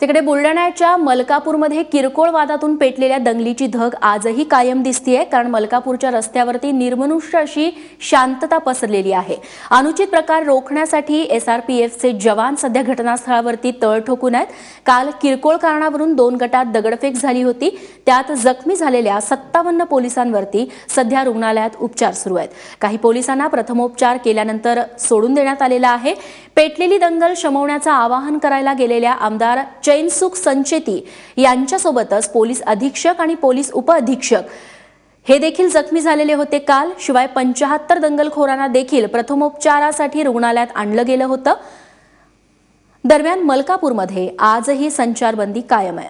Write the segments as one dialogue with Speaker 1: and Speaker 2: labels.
Speaker 1: तिकडे बुलढाण्याच्या मलकापूरमध्ये किरकोळ वादातून पेटलेल्या दंगलीची धग आजही कायम दिसतेय, कारण मलकापूरच्या रस्त्यावरती निर्मनुष्य अशी शांतता पसरलेली आहे। अनुचित प्रकार रोखण्यासाठी एसआरपीएफचे जवान सध्या घटनास्थळावरती तळ ठोकून आहेत। काल किरकोळ कारणावरून 2 गटात दगडफेक झाली होती, त्यात जखमी झालेल्या 57 पोलिसांवरती सध्या रुग्णालयात उपचार सुरू आहेत। काही पोलिसांना प्रथमोपचार केल्यानंतर सोडून देण्यात आलेला आहे। पेटलेली दंगल शमवण्याचं आवाहन करायला गेलेल्या आमदार चैनसुख संचेती यांच्यासोबतच पोलीस अधीक्षक आणि पोलीस उपअधीक्षक हे देखील जखमी झालेले होते काल। शिवाय 75 दंगलखोरांना देखील प्रथमोपचारासाठी रुग्णालयात आणलं गेलं होतं। दरम्यान मलकापूरमध्ये आजही संचारबंदी कायम आहे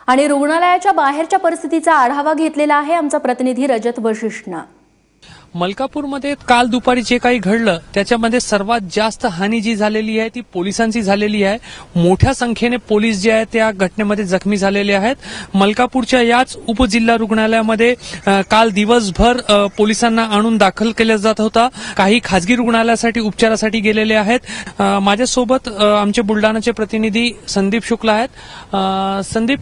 Speaker 1: आणि रुग्णालयाच्या बाहेरच्या परिस्थितीचा आढावा घेतलेला आहे आमचा प्रतिनिधी रजत वशिष्ठनं।
Speaker 2: मलकापूरमध्ये काल दुपारी जे काही घडलं त्याच्यामध्ये सर्वात जास्त हानी जी झालेली आहे ती पोलिसांची झालेली आहे। मोठ्या संख्येने पोलीस जे आहेत त्या घटनेमध्ये जखमी झालेले आहेत। मलकापूरच्या याच उपजिल्हा रुग्णालयामध्ये काल दिवसभर पोलिसांना आणून दाखल केलं जात होता। काही खासगी रुग्णालयासाठी उपचारासाठी गेलेले आहेत। माझ्यासोबत आमचे बुलढाणाचे प्रतिनिधी संदीप शुक्ला आहेत। संदीप,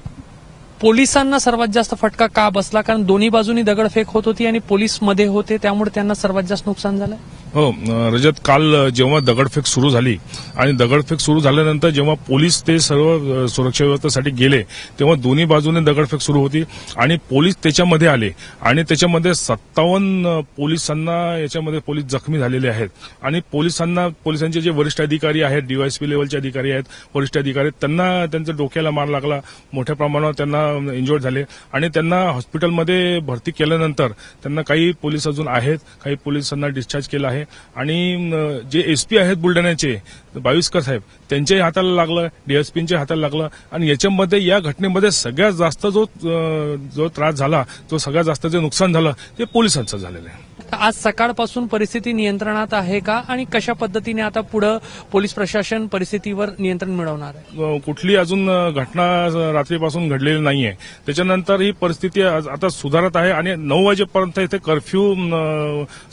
Speaker 2: पोलिसांना सर्वात जास्त फटका का बसला? कारण दोन्ही बाजूनी दगडफेक होत होती आणि पोलीस मध्ये होते, त्यामुळे त्यांना सर्वात जास्त नुकसान झालं।
Speaker 3: हो रजत, काल जेव्हा दगडफेक सुरू झाली आणि दगडफेक सुरू झाल्यानंतर जेव्हा पोलीस ते सर्व सुरक्षा व्यवस्थेसाठी गेले तेव्हा दोन्ही बाजूने दगडफेक सुरू होती आणि पोलीस त्याच्यामध्ये आले आणि त्याच्यामध्ये 57 पोलिसांना याच्यामध्ये पोलीस जखमी झालेले आहेत आणि पोलिसांचे जे वरिष्ठ अधिकारी आहेत, डीवायएसपी लेवलचे अधिकारी आहेत, वरिष्ठ अधिकारी, त्यांना त्यांच्या डोक्याला मार लागला, मोठ्या प्रमाणावर त्यांना इंजर्ड झाले आणि त्यांना हॉस्पिटलमध्ये भरती केल्यानंतर त्यांना काही पोलीस अजून आहेत, काही पोलिसांना डिस्चार्ज केला आहे आणि जे एसपी आहेत बुलढाण्याचे बाविस्कर साहेब त्यांच्याही हाताला लागलं, डीएसपींच्या हाताला लागलं आणि याच्यामध्ये या घटनेमध्ये सगळ्यात जास्त जो त्रास झाला, जो सगळ्यात जास्त जे नुकसान झालं ते पोलिसांचं झालेलं आहे।
Speaker 2: आज सकाळपासून परिस्थिती नियंत्रणात आहे का आणि कशा पद्धतीने आता पुढे पोलीस प्रशासन परिस्थितीवर नियंत्रण मिळवणार आहे?
Speaker 3: कुठली अजून घटना रात्रीपासून घडलेली नाहीये, त्याच्यानंतर ही परिस्थिती आता सुधारत आहे आणि 9 वाजेपर्यंत इथे कर्फ्यू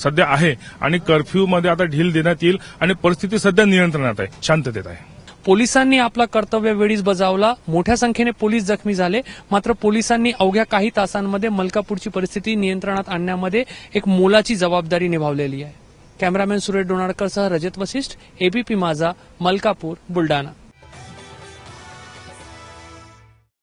Speaker 3: सध्या आहे आणि कर्फ्यूमध्ये आता ढील देण्यात येईल आणि परिस्थिती सध्या नियंत्रणात आहे, शांततेत आहे।
Speaker 2: पोलिसांनी आपला कर्तव्य वेळीच बजावला। मोठ्या संख्येने पोलीस जखमी झाले, मात्र पोलिसांनी अवघ्या काही तासांमध्ये मलकापूरची परिस्थिती नियंत्रणात आणण्यामध्ये एक मोलाची जबाबदारी निभावलेली आहे। कॅमेरामॅन सुरेश डोनाळकरसह रजत वशिष्ठ, एबीपी माझा, मलकापूर, बुलढाणा।